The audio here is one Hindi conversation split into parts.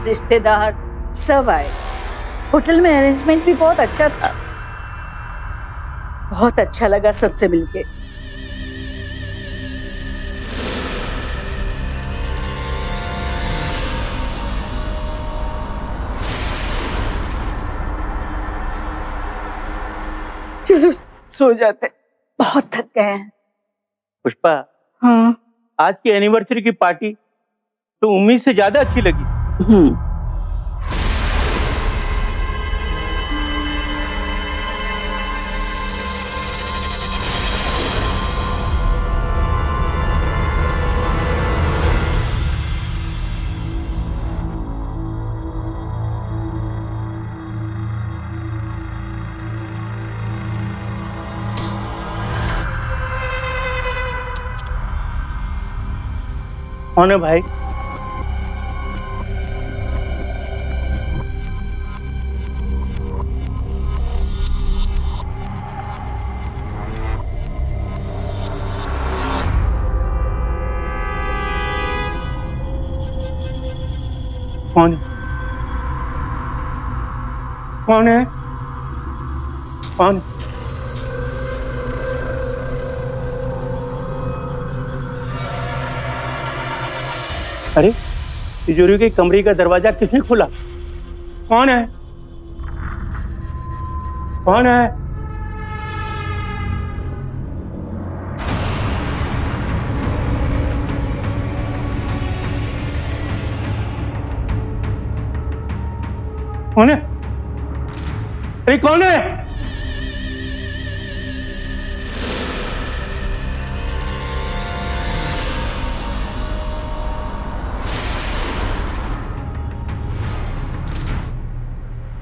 रिश्तेदार सब आए। होटल में अरेंजमेंट भी बहुत अच्छा था। बहुत अच्छा लगा सबसे मिलके। चलो सो जाते, बहुत थक गए हैं। पुष्पा, हाँ। आज की एनिवर्सरी की पार्टी तो उम्मीद से ज्यादा अच्छी लगी। कौन है भाई? कौन है? कौन है? कौन? अरे, तिजोरी के कमरे का दरवाजा किसने खोला? कौन है? कौन है? कौन है? अरे कौन है?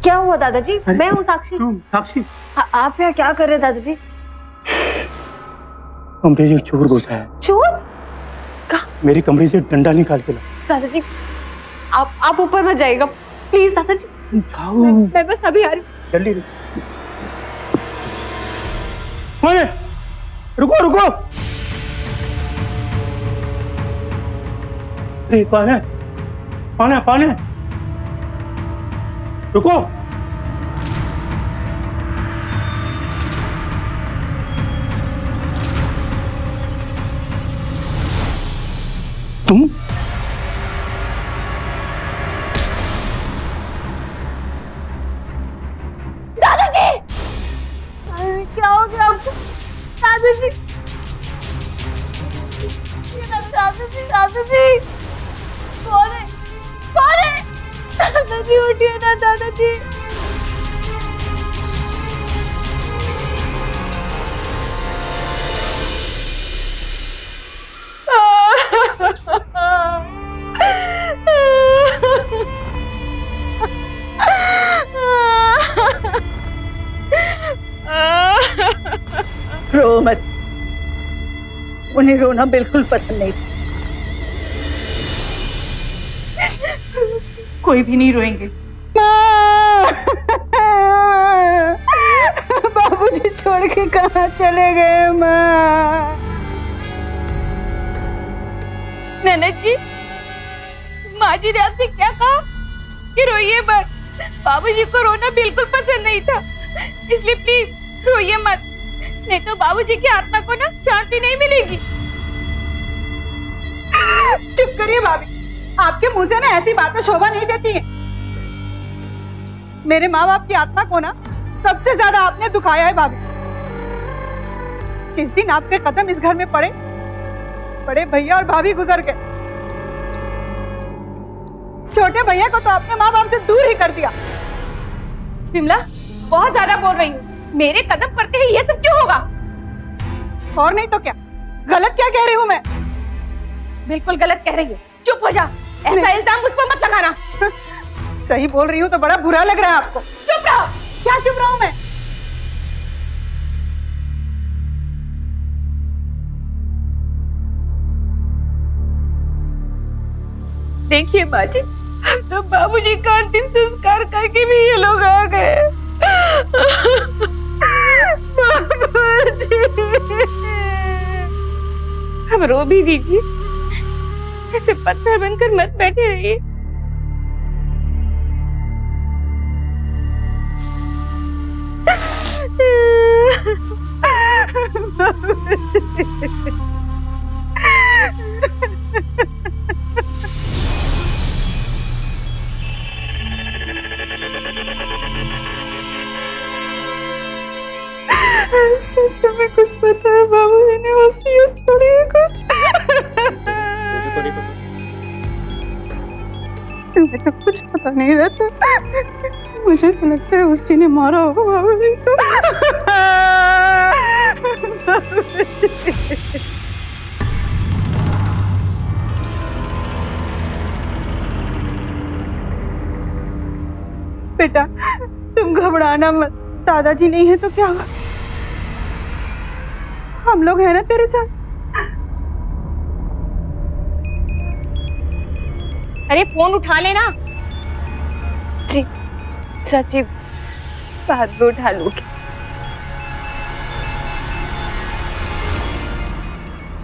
क्या हुआ दादाजी? मैं हूँ साक्षी। साक्षी, आप यहाँ क्या कर रहे हैं दादाजी? कमरे से चोर घुसा है। चोर? मेरी कमरे से डंडा निकाल के ला। दादाजी आप ऊपर मत जाइएगा प्लीज दादाजी। जाओ। मैं बस अभी आ रही हूँ। जल्दी। कौन है? रुको रुको। अरे कौन है? कौन है? कौन है? रुको। तुम? दादाजी क्या हो गया आपको? दादाजी दादाजी दादाजी कौन है? कौन है? दादाजी उठिए ना दादाजी। रो मत, उन्हें रोना बिल्कुल पसंद नहीं था। कोई भी नहीं रोएंगे। बाबूजी छोड़ के कहाँ चले गए माँ? ननद जी, माँ जी ने आपसे क्या कहा कि रोइए मत? बाबूजी को रोना बिल्कुल पसंद नहीं था, इसलिए प्लीज रोइए मत, नहीं तो बाबूजी की आत्मा को ना शांति नहीं मिलेगी। चुप करिए भाभी, आपके मुंह से ना ऐसी बातें शोभा नहीं देती हैं। मेरे माँ बाप की आत्मा को ना सबसे ज्यादा आपने दुखाया है भाभी। जिस दिन आपके कदम इस घर में पड़े, बड़े भैया और भाभी गुजर गए। छोटे भैया को तो आपने माँ बाप से दूर ही कर दिया। विमला, बहुत ज्यादा बोल रही हूँ। मेरे कदम पड़ते ही ये सब क्यों होगा? और नहीं तो क्या, गलत क्या कह रही हूँ मैं? बिल्कुल गलत कह रही है। चुप हो जा, ऐसा इल्जाम मुझ पर मत लगाना। सही बोल रही हूँ तो बड़ा बुरा लग रहा है आपको। चुप रहो। क्या चुप रहा हूँ मैं? देखिए माँ जी, अब तो बाबूजी का अंतिम संस्कार करके भी ये लोग आ गए। अब रो भी दीजिए, ऐसे पत्थर बनकर मत बैठे रहिए। तुम्हें कुछ पता है? बाबूजी ने वसीयत छोड़ी है कुछ? मुझे तो नहीं पता। तुम्हें तो कुछ पता नहीं रहता। मुझे तो लगता है उसी ने मारा होगा बाबूजी को। बेटा तुम घबराना मत, दादाजी नहीं है तो क्या होगा, हम लोग हैं ना तेरे साथ। अरे फोन उठा लेना। जी चाची बाद में उठा लूंगी।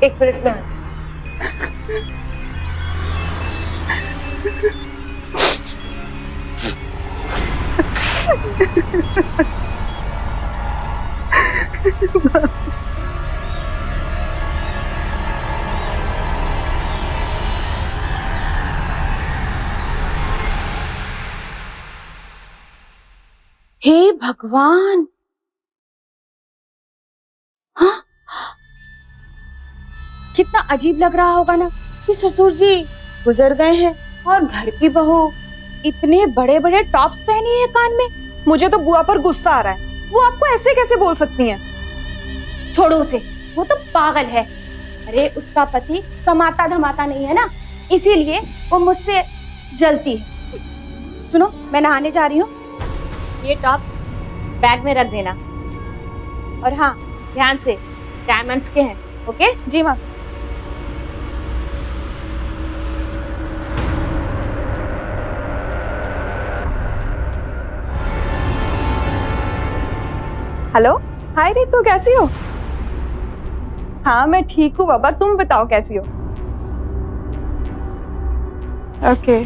एक मिनट में आती हे भगवान, हाँ कितना अजीब लग रहा होगा ना कि ससुर जी गुजर गए हैं और घर की बहू इतने बड़े बड़े टॉप्स पहनी है कान में। मुझे तो बुआ पर गुस्सा आ रहा है, वो आपको ऐसे कैसे बोल सकती हैं? छोड़ो उसे, वो तो पागल है। अरे उसका पति कमाता धमाता नहीं है ना, इसीलिए वो मुझसे जलती है। सुनो मैं नहाने जा रही हूँ, ये टॉप्स बैग में रख देना और हाँ ध्यान से, डायमंड्स के हैं। ओके जी माँ। हेलो, हाय रितु, कैसी हो? हाँ मैं ठीक हूँ बाबा, तुम बताओ कैसी हो? ओके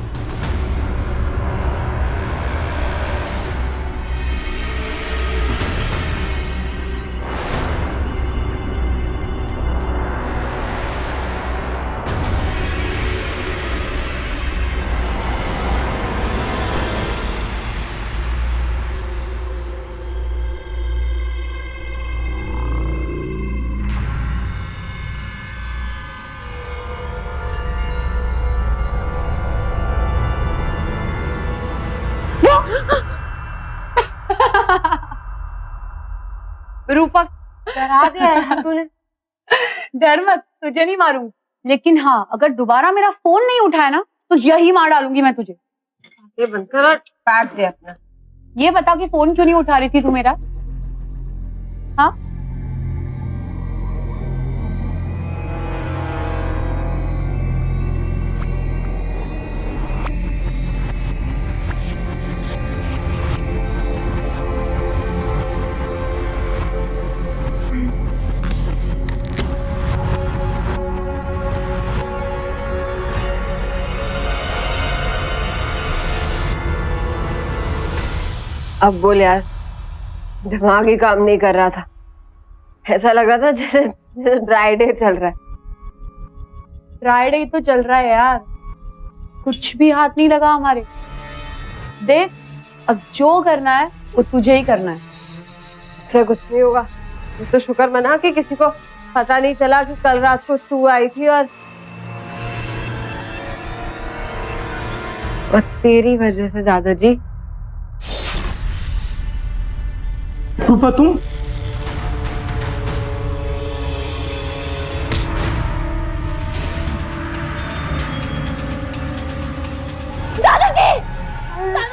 रूपक डरा दिया है तूने। डर मत, तुझे नहीं मारूंगी, लेकिन हाँ अगर दोबारा मेरा फोन नहीं उठाया ना तो यही मार डालूंगी मैं तुझे। ये बंद कर और काट दे अपना। ये बता कि फोन क्यों नहीं उठा रही थी तू मेरा? हाँ अब बोल यार, दिमाग ही काम नहीं कर रहा था। ऐसा लग रहा था जैसे ड्राई डे चल रहा है। फ्राइडे ही तो चल रहा है यार, कुछ भी हाथ नहीं लगा हमारे। देख अब जो करना है वो तुझे ही करना है। इससे कुछ नहीं होगा। तो शुक्र मना कि किसी को पता नहीं चला कि कल रात को तू आई थी और तेरी वजह से दादाजी। रूपा तुम?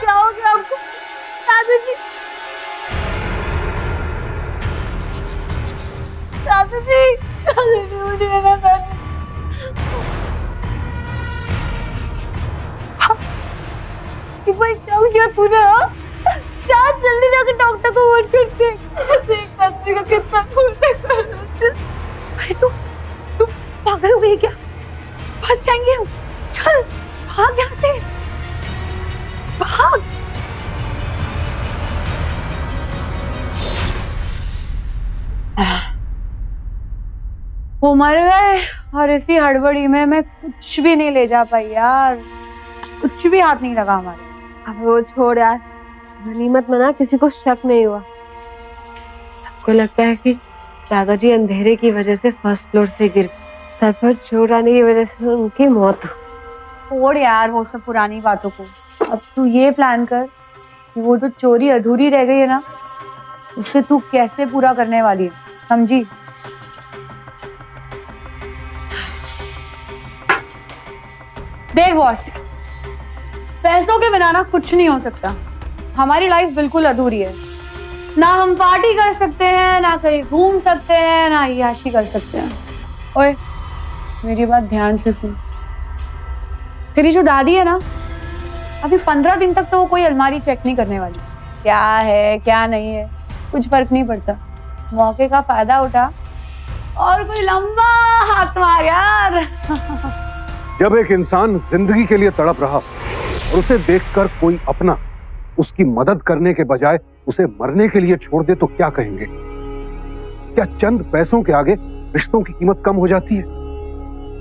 क्या हो गया आपको? दादाजी, दादाजी, दादाजी मुझे ना दादाजी। भाई क्या किया तूने? जा जल्दी जाकर डॉक्टर को फोन करते। देख दादाजी का कितना खून है। अरे तू पागल हो गई क्या? फंस जाएंगे हम। चल भाग यहाँ से, भाग। वो मर गए और इसी हड़बड़ी में मैं कुछ भी नहीं ले जा पाई यार, कुछ भी हाथ नहीं लगा हमारे। अब वो छोड़ यार, गनीमत मना, किसी को शक नहीं हुआ। सबको लगता है कि दादाजी अंधेरे की वजह से फर्स्ट फ्लोर से गिर गए, सर पर चोट आने की वजह से उनकी मौत हो। छोड़ यार वो सब पुरानी बातों को, अब तू ये प्लान कर कि वो जो चोरी अधूरी रह गई है ना, उसे तू कैसे पूरा करने वाली है, समझी? देख बॉस, पैसों के बिना ना कुछ नहीं हो सकता। हमारी लाइफ बिल्कुल अधूरी है, ना हम पार्टी कर सकते हैं, ना कहीं घूम सकते हैं, ना अय्याशी कर सकते हैं। ओए मेरी बात ध्यान से सुन, तेरी जो दादी है ना, अभी 15 दिन तक तो वो कोई अलमारी चेक नहीं करने वाली, क्या है क्या नहीं है कुछ फर्क नहीं पड़ता। मौके का फायदा उठा और कोई लंबा हाथ मार यार। जब एक इंसान जिंदगी के लिए तड़प रहा और उसे देखकर कोई अपना उसकी मदद करने के बजाय उसे मरने के लिए छोड़ दे तो क्या कहेंगे? क्या चंद पैसों के आगे रिश्तों की कीमत कम हो जाती है?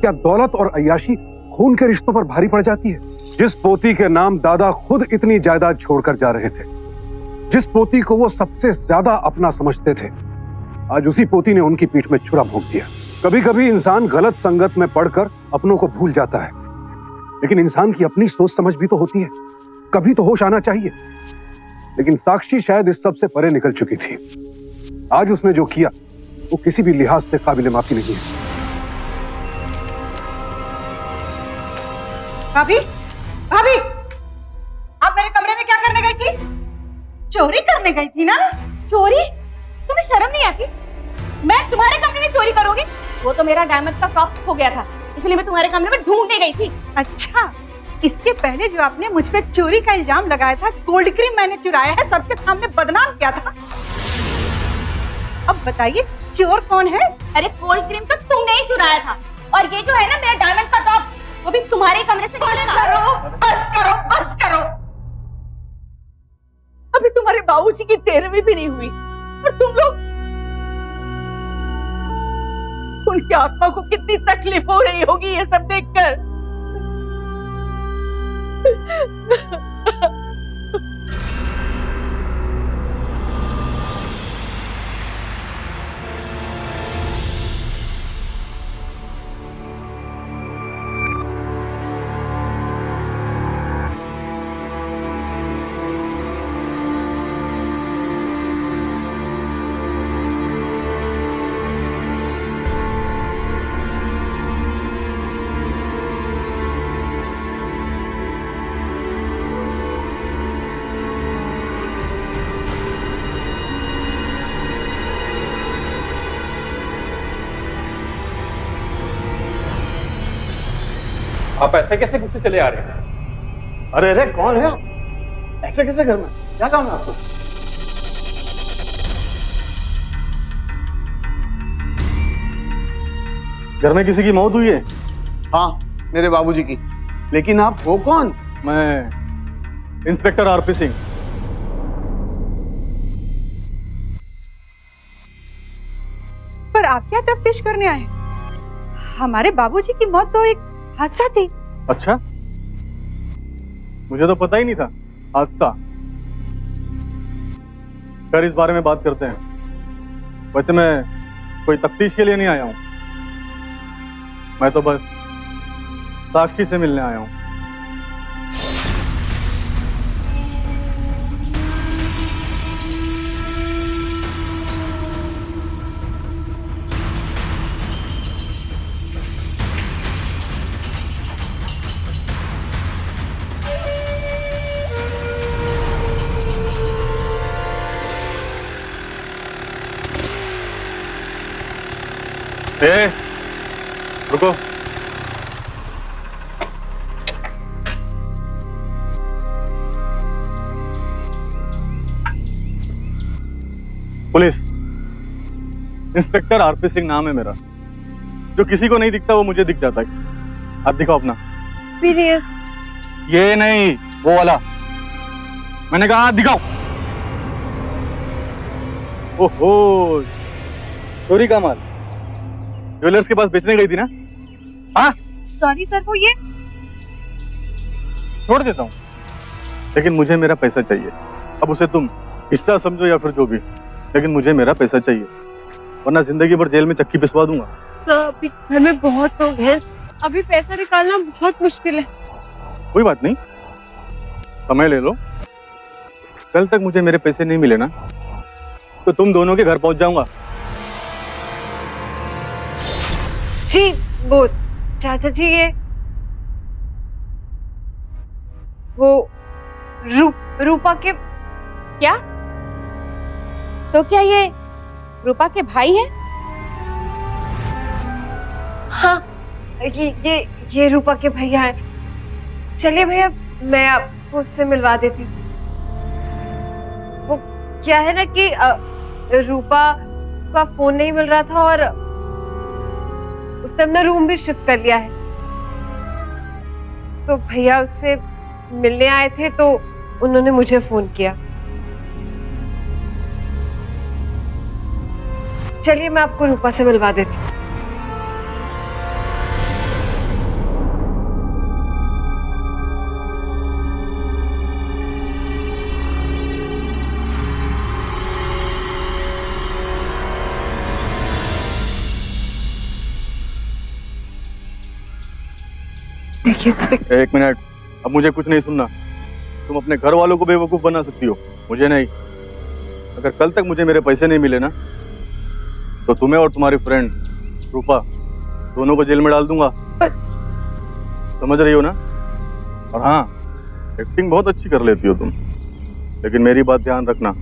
क्या दौलत और अय्याशी खून के रिश्तों पर भारी पड़ जाती है? जिस पोती के नाम दादा खुद इतनी जायदाद छोड़कर जा रहे थे, जिस पोती को वो सबसे ज्यादा अपना समझते थे, आज उसी पोती ने उनकी पीठ में छुरा भोंक दिया। कभी कभी इंसान गलत संगत में पड़कर अपनों को भूल जाता है, लेकिन इंसान की अपनी सोच समझ भी तो होती है, कभी तो होश आना चाहिए। लेकिन साक्षी शायद इस सब से परे निकल चुकी थी। आज उसने जो किया वो किसी भी लिहाज से काबिल माफी नहीं है। भाभी, भाभी, आप मेरे कमरे में क्या करने गई थी? चोरी करने गई थी ना? चोरी? तुम्हें शर्म नहीं आती? मैं तुम्हारे कमरे में चोरी करूंगी? वो तो मेरा डायमंड का टॉप हो गया था, इसलिए मैं तुम्हारे कमरे में ढूंढने गई थी। अच्छा, इसके पहले जो आपने मुझ पे चोरी का इल्जाम लगाया था, गोल्ड क्रीम मैंने चुराया है, सबके सामने बदनाम किया था। अब बताइए चोर कौन है? अरे गोल्ड क्रीम तो तुमने ही चुराया था, और ये जो है ना मेरा डायमंड का टॉप, वो भी तुम्हारे कमरे से बस करो। अभी तुम्हारे बाबूजी की 13वीं भी नहीं हुई और तुम लोग, उनकी आत्मा को कितनी तकलीफ हो रही होगी ये सब देखकर। आप ऐसे कैसे गुस्से चले आ रहे हैं? अरे अरे कौन है आप? ऐसे कैसे घर में? क्या काम है आपको? घर में किसी की मौत हुई है? हाँ, मेरे बाबूजी की। लेकिन आप हो कौन? मैं इंस्पेक्टर आरपी सिंह। पर आप क्या तफ्तीश करने आए? हमारे बाबूजी की मौत तो एक हादसा थी। अच्छा, मुझे तो पता ही नहीं था हादसा। खैर इस बारे में बात करते हैं। वैसे मैं कोई तफ्तीश के लिए नहीं आया हूं, मैं तो बस साक्षी से मिलने आया हूं। रुको, पुलिस इंस्पेक्टर आरपी सिंह नाम है मेरा। जो किसी को नहीं दिखता वो मुझे दिख जाता है। आप दिखाओ अपना। प्लीज। ये नहीं, वो वाला। मैंने कहा हाथ दिखाओ। ओहो, चोरी का माल। ज्वेलर्स के पास बेचने गई थी ना? हाँ, सॉरी सर, वो ये छोड़ देता हूँ, लेकिन मुझे मेरा पैसा चाहिए। अब उसे तुम हिस्सा समझो या फिर जो भी, लेकिन मुझे मेरा पैसा चाहिए, वरना जिंदगी भर जेल में चक्की पिसवा दूंगा। अभी घर में बहुत लोग हैं, अभी पैसा निकालना बहुत मुश्किल है। कोई बात नहीं, समय ले लो। कल तक मुझे मेरे पैसे नहीं मिले ना, तो तुम दोनों के घर पहुंच जाऊंगा। जी वो चाचा जी, ये वो रूपा के क्या? तो क्या ये रूपा के भाई है? हाँ, ये रूपा के भैया हैं। चलिए भैया, मैं आपको उससे मिलवा देती हूँ। वो क्या है ना कि रूपा का फोन नहीं मिल रहा था और उसने अपना रूम भी शिफ्ट कर लिया है, तो भैया उससे मिलने आए थे तो उन्होंने मुझे फोन किया। चलिए मैं आपको रूपा से मिलवा देती हूँ। देखिए इंस्पेक्टर, एक मिनट, अब मुझे कुछ नहीं सुनना। तुम अपने घर वालों को बेवकूफ बना सकती हो, मुझे नहीं। अगर कल तक मुझे मेरे पैसे नहीं मिले ना, तो तुम्हें और तुम्हारी फ्रेंड रूपा दोनों को जेल में डाल दूंगा। समझ रही हो ना? और हाँ, एक्टिंग बहुत अच्छी कर लेती हो तुम, लेकिन मेरी बात ध्यान रखना।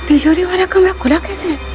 तिजोरी वाला कमरा खुला कैसे है?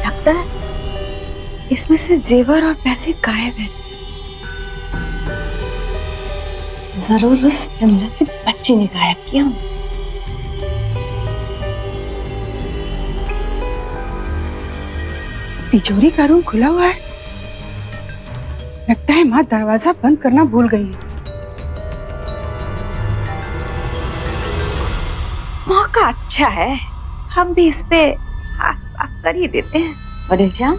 लगता है इसमें से जेवर और पैसे गायब हैं। जरूर उस बिमला के बच्चे ने गायब किया। तिजोरी का रूम खुला हुआ है। लगता है माँ दरवाजा बंद करना भूल गई है। मौका अच्छा है, हम भी इस पे हाथ साफ कर ही देते हैं और इल्जाम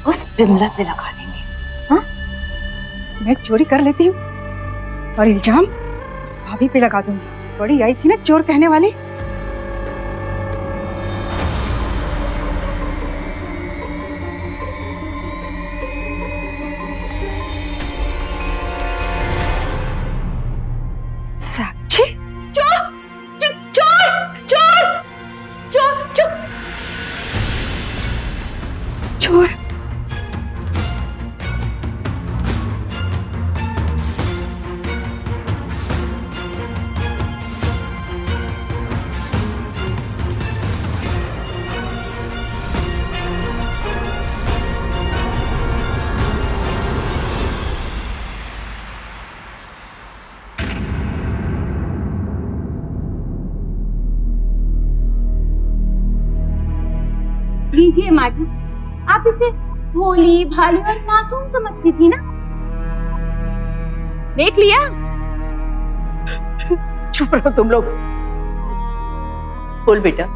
उस बिमला पे लगा देंगे। हाँ, मैं चोरी कर लेती हूँ और इल्जाम उस भाभी पे लगा दूंगी। बड़ी आई थी ना चोर कहने वाली। लीजिए माँ जी, आप इसे भोली भाली और मासूम समझती थी ना, देख लिया। चुप रहो तुम लोग। बोल बेटा,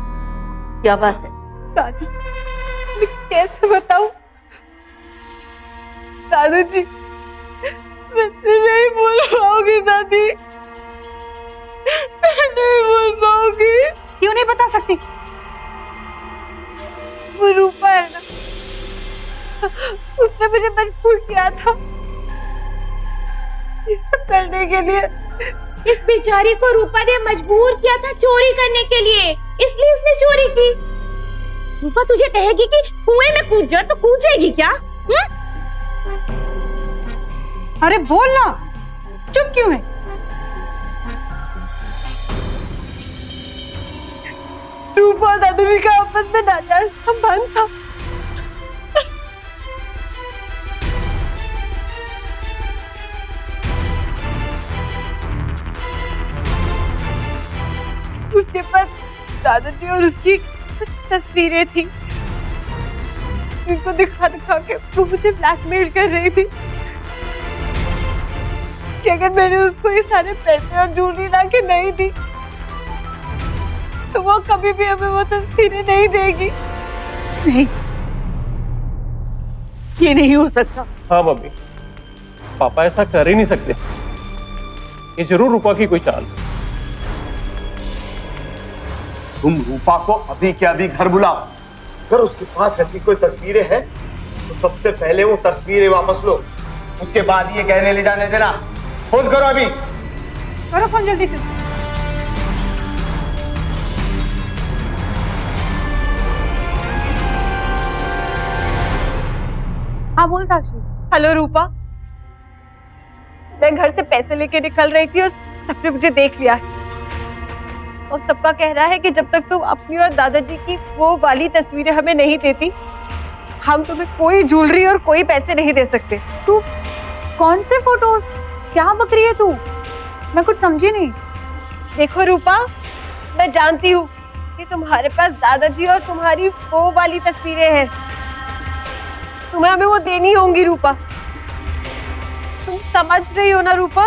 क्या बात है? दादी, मैं कैसे बताऊं? दादाजी, मैं नहीं बोल पाऊंगी दादी, मैं नहीं बोल पाऊंगी। क्यों नहीं बता सकती? वो रूपा है ना, उसने मुझे मजबूर किया था ये सब करने के लिए। इस बेचारी को रूपा ने मजबूर किया था चोरी करने के लिए, इसलिए इसने चोरी की। रूपा तुझे कहेगी कि कुएं में कूद जा तो कूद जाएगी क्या? अरे बोल ना, चुप क्यों है? रूपा और दादाजी का आपस में नाजायज संबंध था। उसके पास दादाजी और उसकी कुछ तस्वीरें थी जिनको दिखा दिखा के वो मुझे ब्लैकमेल कर रही थी कि अगर मैंने उसको ये सारे पैसे और ज्वेलरी ला के नहीं दी तो वो कभी भी हमें वो तस्वीरें नहीं देगी। नहीं, ये नहीं हो सकता। हाँ मम्मी, पापा ऐसा कर ही नहीं सकते। ये जरूर रूपा की कोई चाल। तुम रूपा को अभी के अभी घर बुलाओ। अगर उसके पास ऐसी कोई तस्वीरें हैं तो सबसे पहले वो तस्वीरें वापस लो, उसके बाद ये कहने ले जाने देना। फोन करो अभी। करो फोन जल्दी से। हाँ बोल साक्षी। हेलो रूपा, मैं घर से पैसे लेके निकल रही थी और सबने मुझे देख लिया है और सबका कह रहा है कि जब तक तुम अपनी और दादाजी की वो वाली तस्वीरें हमें नहीं देती हम तुम्हें कोई ज्वेलरी और कोई पैसे नहीं दे सकते। तू कौन से फोटोज, क्या बक रही है तू? मैं कुछ समझी नहीं। देखो रूपा, मैं जानती हूँ कि तुम्हारे पास दादाजी और तुम्हारी वो वाली तस्वीरें हैं, तुम्हें हमें वो देनी होंगी। रूपा, तुम समझ रही हो ना रूपा?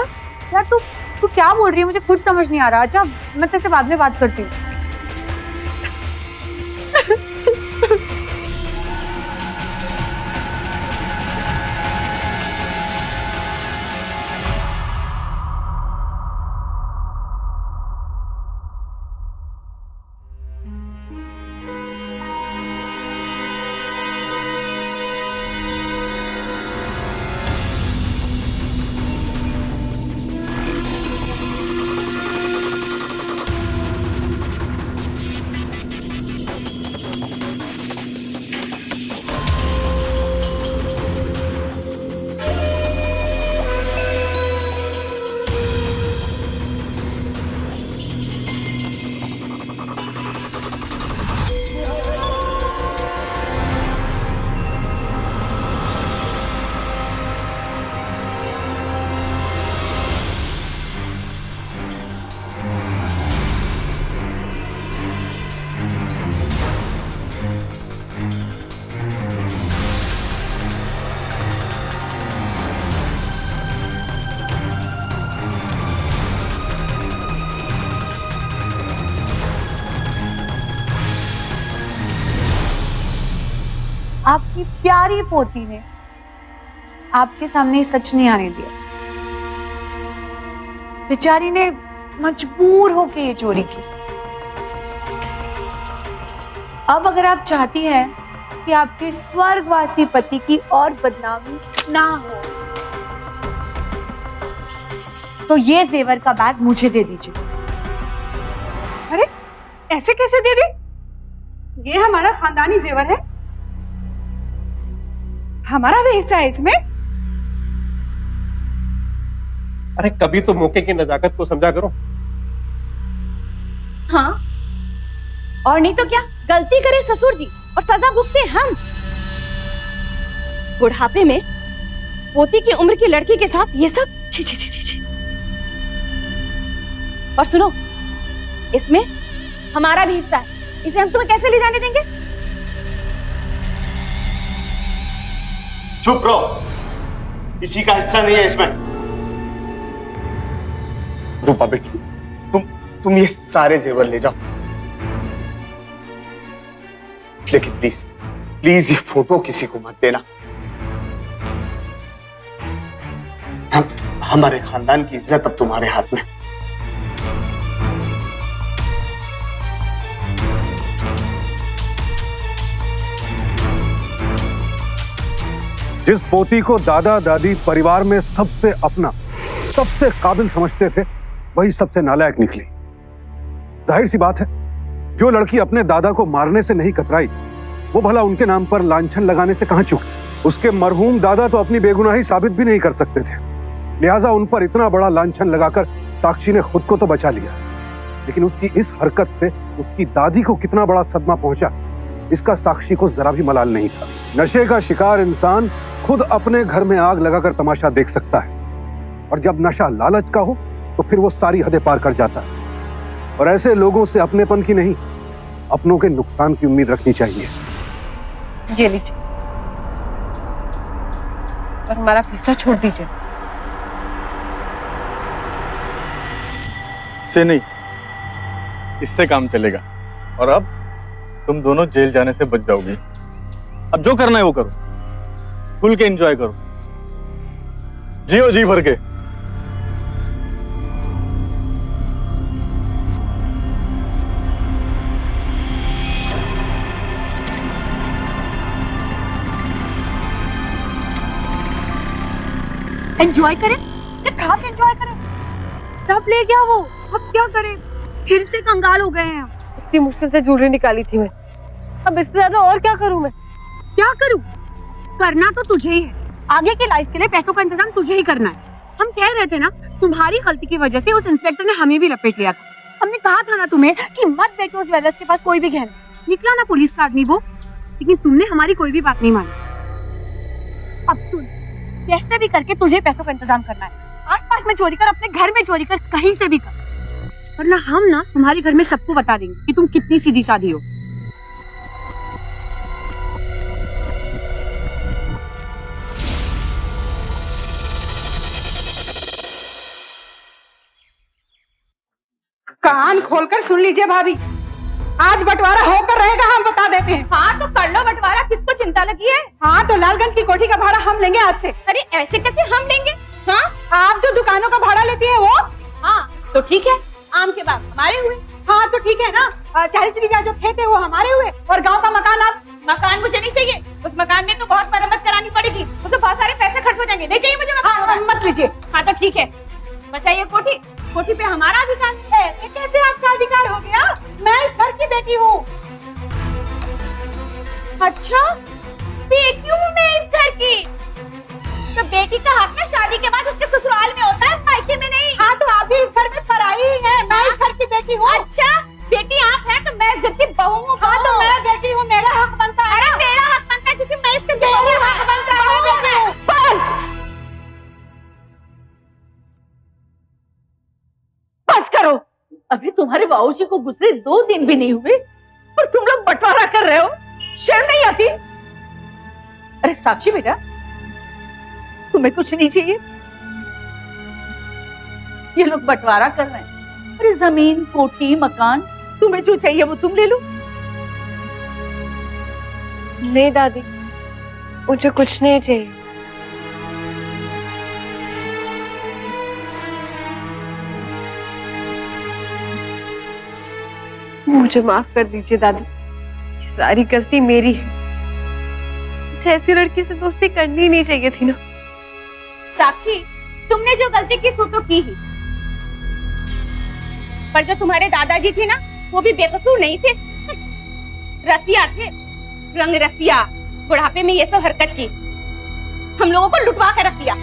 यार तू तू क्या बोल रही है, मुझे खुद समझ नहीं आ रहा। अच्छा मैं तेरे से बाद में बात करती हूँ। आपकी प्यारी पोती ने आपके सामने सच नहीं आने दिया। बेचारी ने मजबूर होके ये चोरी की। अब अगर आप चाहती हैं कि आपके स्वर्गवासी पति की और बदनामी ना हो तो ये जेवर का बैग मुझे दे दीजिए। अरे ऐसे कैसे दे दे? ये हमारा खानदानी जेवर है, हमारा भी हिस्सा है इसमें। अरे कभी तो मौके की नजाकत को समझा करो। हाँ, और नहीं तो क्या, गलती करे ससुर जी और सजा भुगते हम। बुढ़ापे में पोती की उम्र की लड़की के साथ ये सब, छी छी छी छी छी। और सुनो, इसमें हमारा भी हिस्सा है, इसे हम तुम्हें कैसे ले जाने देंगे? चुप रहो, किसी का हिस्सा नहीं है इसमें। रूपा बेटी, तुम ये सारे जेवर ले जाओ, लेकिन प्लीज प्लीज ये फोटो किसी को मत देना। हमारे खानदान की इज्जत अब तुम्हारे हाथ में। जिस पोती को दादा दादी परिवार में सबसे अपना, सबसे काबिल समझते थे, वही सबसे नालायक निकली। जाहिर सी बात है, जो लड़की अपने दादा को मारने से नहीं कतराई, वो भला उनके नाम पर लांछन लगाने से कहां चूकी। उसके मरहूम दादा तो अपनी बेगुनाही साबित भी नहीं कर सकते थे, लिहाजा उन पर इतना बड़ा लांछन लगाकर साक्षी ने खुद को तो बचा लिया, लेकिन उसकी इस हरकत से उसकी दादी को कितना बड़ा सदमा पहुंचा, इसका साक्षी को जरा भी मलाल नहीं था। नशे का शिकार इंसान खुद अपने घर में आग लगाकर तमाशा देख सकता है, और जब नशा लालच का हो तो फिर वो सारी हदें पार कर जाता है। और ऐसे लोगों से अपनेपन की नहीं, अपनों के नुकसान की उम्मीद रखनी चाहिए। ये लीजिए, और हमारा पीछा छोड़ दीजिए। इससे नहीं, इससे काम चलेगा। और अब तुम दोनों जेल जाने से बच जाओगी। अब जो करना है वो करो, खुल के एंजॉय करो, जियो जी भर के। एंजॉय करें? खास एंजॉय करें। सब ले गया वो, अब क्या करें? फिर से कंगाल हो गए हैं। इतनी मुश्किल से ज्वेलरी निकाली थी मैं, अब इससे ज्यादा और क्या करूं मैं? क्या करूं? करना तो तुझे ही है। आगे की लाइफ के लिए पैसों का इंतजाम तुझे ही करना है। हम कह रहे थे ना, तुम्हारी गलती की वजह से उस इंस्पेक्टर ने हमें भी लपेट लिया था। हमने कहा था ना तुम्हें कि मत बेचो ज्वेलर्स के पास कोई भी गहना। निकला ना पुलिस का आदमी वो, लेकिन तुमने हमारी कोई भी बात नहीं मानी। अब सुन, कैसे भी करके तुझे पैसों का इंतजाम करना है। आसपास में चोरी कर, अपने घर में चोरी कर, कहीं से भी कर, वरना हम ना तुम्हारे घर में सबको बता देंगे कि तुम कितनी सीधी सादी हो। कान खोलकर सुन लीजिए भाभी, आज बंटवारा होकर रहेगा, हम बता देते हैं। हाँ तो कर लो बंटवारा, किसको चिंता लगी है? हाँ तो लालगंज की कोठी का भाड़ा हम लेंगे आज से। अरे ऐसे कैसे हम लेंगे? हाँ आप जो दुकानों का भाड़ा लेती है वो। हाँ तो ठीक है, आम के बाग हमारे हुए। हाँ तो ठीक है ना, 40 बीघा जो खेत है वो हमारे हुए, और गांव का मकान आप। मकान मुझे नहीं चाहिए, उस मकान में तो बहुत मरम्मत करानी पड़ेगी, उसमें बहुत सारे पैसे खर्च हो जाएंगे। नहीं चाहिए मुझे मकान। हाँ मत लीजिए। हाँ तो ठीक है, बचाइए कोठी, कोठी पे हमारा अधिकार। ऐसे कैसे आपका अधिकार हो गया? मैं इस घर की बेटी हूँ। अच्छा, बेटी हूँ मैं इस घर की। तो बेटी का हक ना शादी के बाद उसके ससुराल में होता है, मायके में नहीं। हाँ तो आप भी इस घर में पराई ही हैं, मैं इस घर की बेटी हूँ। अच्छा, बेटी आप हैं तो मैं इस घर की बहू हूँ। हाँ तो मैं बेटी हूँ, मेरा हक बनता है। अरे मेरा हक बनता है क्योंकि मैं इसके मेरा हक बनता है, मैं बेटी हूँ। बस करो। अभी तुम्हारे बाबूजी को गुजरे 2 दिन भी नहीं हुए और तुम लोग बंटवारा कर रहे हो। शर्म नहीं आती? अरे साक्षी बेटा, तुम्हें कुछ नहीं चाहिए? ये लोग बंटवारा कर रहे हैं। अरे जमीन, कोठी, मकान, तुम्हें जो चाहिए वो तुम ले लो। नहीं दादी, मुझे कुछ नहीं चाहिए। मुझे माफ कर दीजिए दादी, सारी गलती मेरी है। मुझे ऐसी लड़की से दोस्ती करनी ही नहीं चाहिए थी ना। साक्षी, तुमने जो गलती की सो तो की ही, पर जो तुम्हारे दादाजी थे ना, वो भी बेकसूर नहीं थे। रसिया थे, रंग रसिया। बुढ़ापे में ये सब हरकत की, हम लोगों को लुटवा कर रख दिया।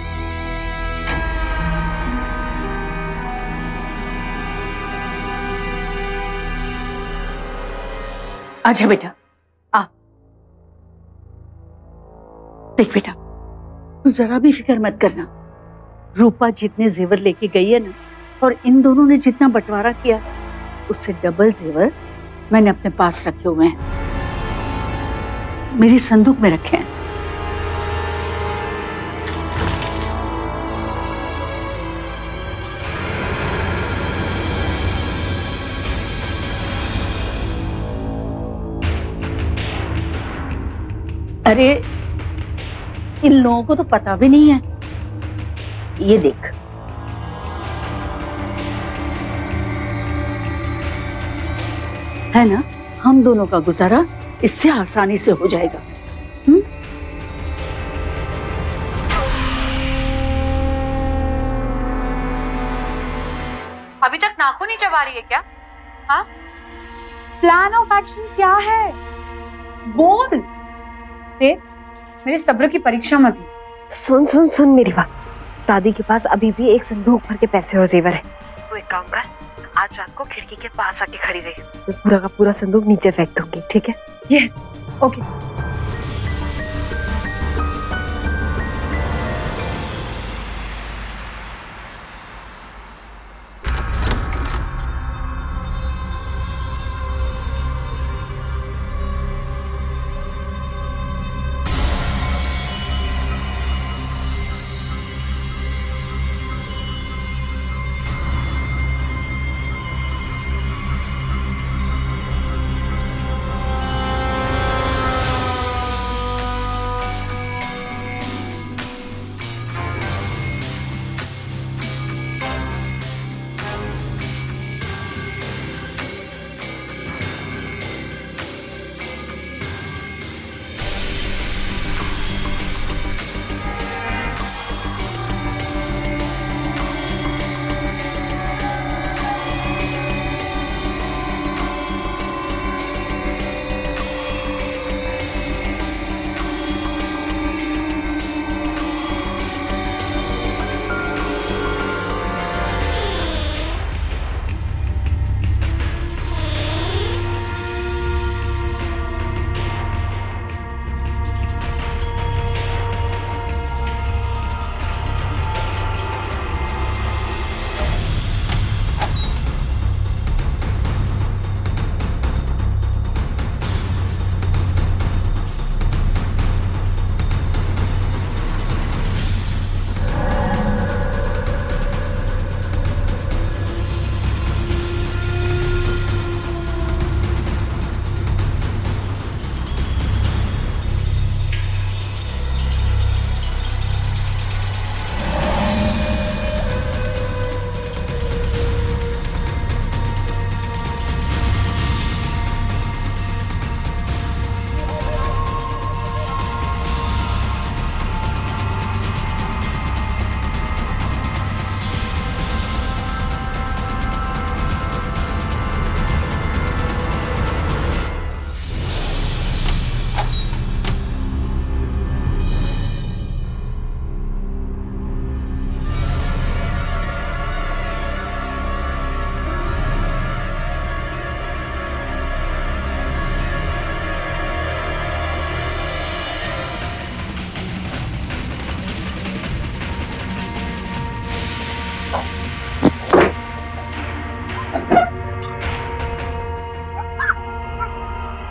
आजा बेटा, आ। देख बेटा, तू जरा भी फिक्र मत करना। रूपा जितने जेवर लेके गई है ना, और इन दोनों ने जितना बंटवारा किया, उससे डबल जेवर मैंने अपने पास रखे हुए हैं, मेरी संदूक में रखे हैं। अरे इन लोगों को तो पता भी नहीं है। ये देख, है ना, हम दोनों का गुजारा इससे आसानी से हो जाएगा। अभी तक नाखून ही चबा रही है क्या? हाँ, प्लान ऑफ एक्शन क्या है? बोल। देख, मेरे सब्र की परीक्षा मत ली। सुन सुन सुन मेरी बात। दादी के पास अभी भी एक संदूक भर के पैसे और जेवर है। तो एक काम कर, आज रात को खिड़की के पास आके खड़ी रही। मैं पूरा का पूरा संदूक नीचे फेंक दूंगी, ठीक है? Yes, okay.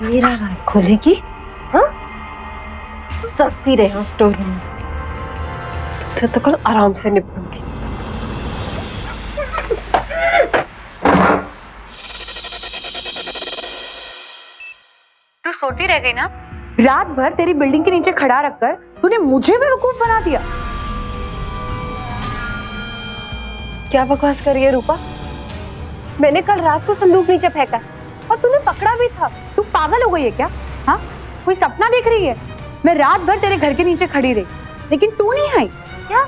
मेरा राज खोलेगी? हाँ, सकती रहे स्टोर रूम तो कल आराम से निपटूंगी। तू सोती रह गई ना? रात भर तेरी बिल्डिंग के नीचे खड़ा रखकर तूने मुझे बेवकूफ बना दिया। क्या बकवास कर रही है रूपा? मैंने कल रात को संदूक नीचे फेंका और तूने पकड़ा भी था। तू पागल हो गई है क्या? हाँ, कोई सपना देख रही है? मैं रात भर तेरे घर के नीचे खड़ी रही, लेकिन तू नहीं आई क्या?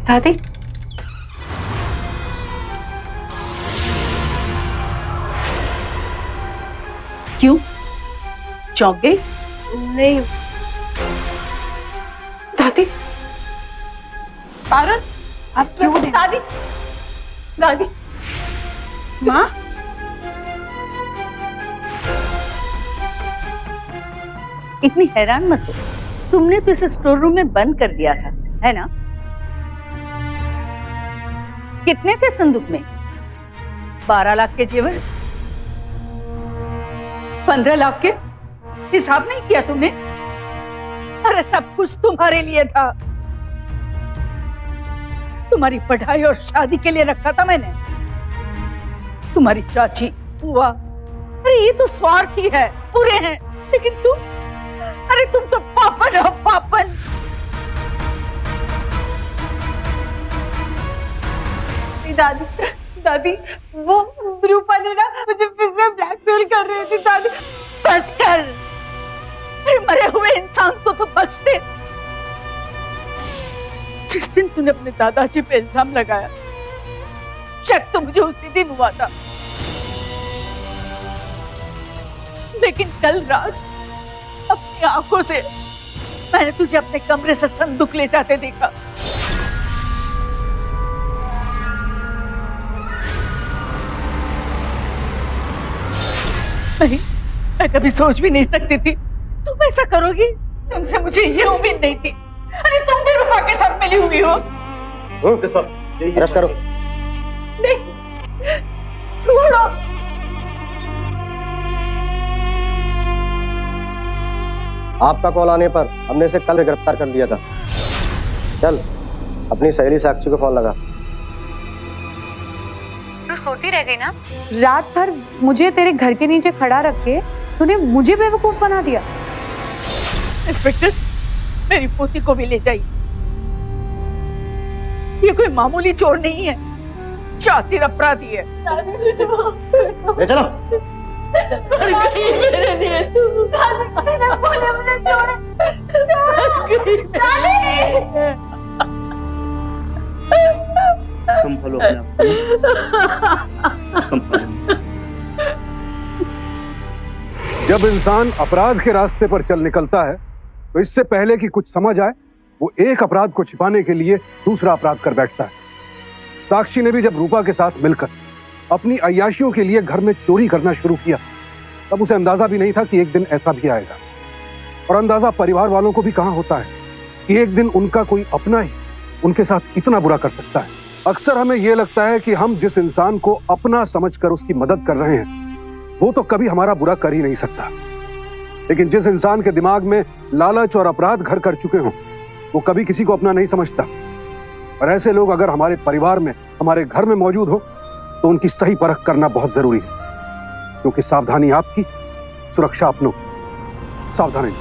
दादी, क्यों चौंक गई? नहीं दादी, पारुल, आप क्यों नहीं? दादी, दादी, माँ, इतनी हैरान मत हो। तुमने तो इसे स्टोर रूम में बंद कर दिया था, है ना? कितने थे संदूक में? 12 लाख के जेवर, 15 लाख के? हिसाब नहीं किया तुमने? अरे सब कुछ तुम्हारे लिए था, तुम्हारी पढ़ाई और शादी के लिए रखा था मैंने। तुम्हारी चाची, बुआ, अरे ये तो स्वार्थी है, बुरे हैं, लेकिन तुम, अरे तुम तो पापन हो, पापन। दादी, दादी, वो रूपा ने ना मुझे फिर से ब्लैकमेल कर रही थी दादी। बस कर, अरे मरे हुए इंसान को तो बख्श दे। जिस दिन तूने अपने दादाजी पे इल्जाम लगाया, शक तो मुझे उसी दिन हुआ था, लेकिन कल रात अपनी आंखों से मैंने तुझे अपने कमरे से संदूक ले जाते देखा। नहीं, मैं कभी सोच भी नहीं सकती थी तुम ऐसा करोगी। तुमसे मुझे ये उम्मीद नहीं थी। अरे तुम भी रूपा के साथ मिली हुई हो। रश करो। नहीं, छोड़ो। आपका कॉल आने पर हमने इसे कल गिरफ्तार कर लिया था। चल अपनी सहेली साक्षी को फोन लगा। तू सोती रह गई ना? रात भर मुझे तेरे घर के नीचे खड़ा रख के तूने मुझे बेवकूफ बना दिया। इंस्पेक्टर, मेरी पोती को भी ले जाइए। ये कोई मामूली चोर नहीं है, शातिर अपराधी है। ले चलो। मेरे लिए संभालो अपने आप को, संभालो। जब इंसान अपराध के रास्ते पर चल निकलता है तो इससे पहले कि कुछ समझ आए वो एक अपराध को छिपाने के लिए दूसरा अपराध कर बैठता है। साक्षी ने भी जब रूपा के साथ मिलकर अपनी अय्याशियों के लिए घर में चोरी करना शुरू किया, तब उसे अंदाजा भी नहीं था कि एक दिन ऐसा भी आएगा। और अंदाजा परिवार वालों को भी कहां होता है कि एक दिन उनका कोई अपना ही उनके साथ इतना बुरा कर सकता है। अक्सर हमें यह लगता है कि हम जिस इंसान को अपना समझकर उसकी मदद कर रहे हैं वो तो कभी हमारा बुरा कर ही नहीं सकता, लेकिन जिस इंसान के दिमाग में लालच और अपराध घर कर चुके हों वो कभी किसी को अपना नहीं समझता। और ऐसे लोग अगर हमारे परिवार में, हमारे घर में मौजूद हो तो उनकी सही परख करना बहुत जरूरी है, क्योंकि सावधानी आपकी, सुरक्षा अपनों। सावधानी।